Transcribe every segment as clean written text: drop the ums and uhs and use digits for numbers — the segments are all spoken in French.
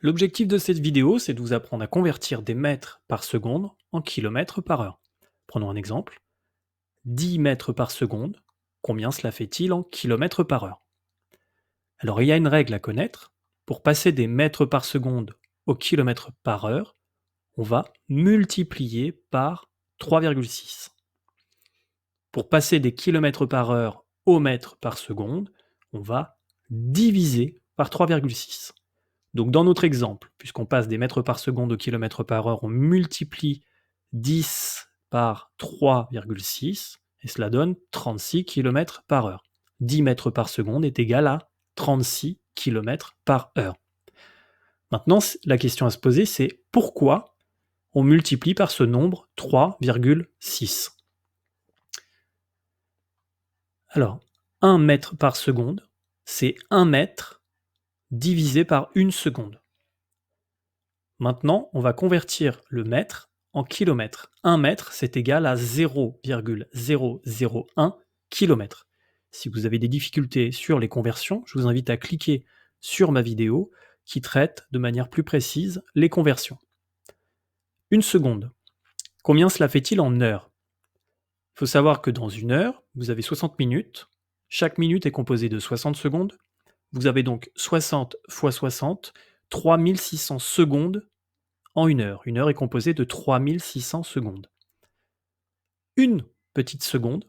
L'objectif de cette vidéo, c'est de vous apprendre à convertir des mètres par seconde en kilomètres par heure. Prenons un exemple. 10 mètres par seconde, combien cela fait-il en kilomètres par heure? Alors il y a une règle à connaître. Pour passer des mètres par seconde au kilomètre par heure, on va multiplier par 3,6. Pour passer des kilomètres par heure au mètre par seconde, on va diviser par 3,6. Donc dans notre exemple, puisqu'on passe des mètres par seconde au kilomètre par heure, on multiplie 10 par 3,6 et cela donne 36 km par heure. 10 mètres par seconde est égal à 36 km par heure. Maintenant, la question à se poser, c'est pourquoi on multiplie par ce nombre 3,6? Alors, 1 mètre par seconde, c'est 1 mètre divisé par 1 seconde. Maintenant, on va convertir le mètre en kilomètres. 1 mètre, c'est égal à 0,001 km. Si vous avez des difficultés sur les conversions, je vous invite à cliquer sur ma vidéo qui traite de manière plus précise les conversions. 1 seconde. Combien cela fait-il en heures? Il faut savoir que dans une heure, vous avez 60 minutes. Chaque minute est composée de 60 secondes. Vous avez donc 60 fois 60, 3600 secondes en une heure. Une heure est composée de 3600 secondes. Une petite seconde,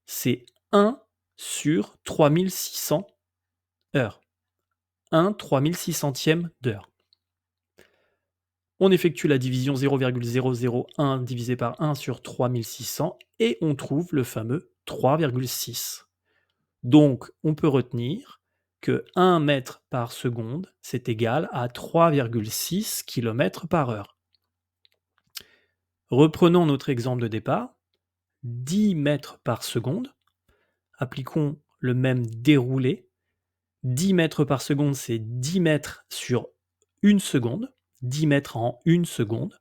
c'est 1 sur 3600 heures. 1 3600e d'heure. On effectue la division 0,001 divisé par 1 sur 3600 et on trouve le fameux 3,6. Donc, on peut retenir que 1 mètre par seconde, c'est égal à 3,6 km par heure. Reprenons notre exemple de départ. 10 mètres par seconde. Appliquons le même déroulé. 10 mètres par seconde, c'est 10 mètres sur 1 seconde. 10 mètres en 1 seconde.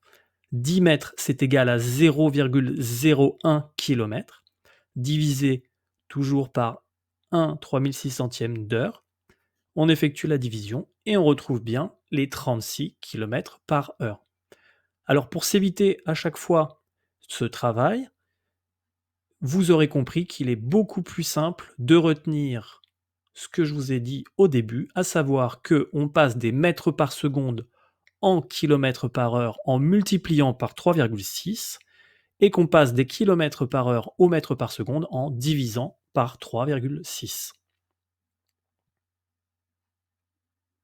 10 mètres, c'est égal à 0,01 km, divisé toujours par 1 3600e d'heure. On effectue la division et on retrouve bien les 36 km par heure. Alors pour s'éviter à chaque fois ce travail, vous aurez compris qu'il est beaucoup plus simple de retenir ce que je vous ai dit au début, à savoir qu'on passe des mètres par seconde en kilomètres par heure en multipliant par 3,6 et qu'on passe des kilomètres par heure au mètre par seconde en divisant par 3,6.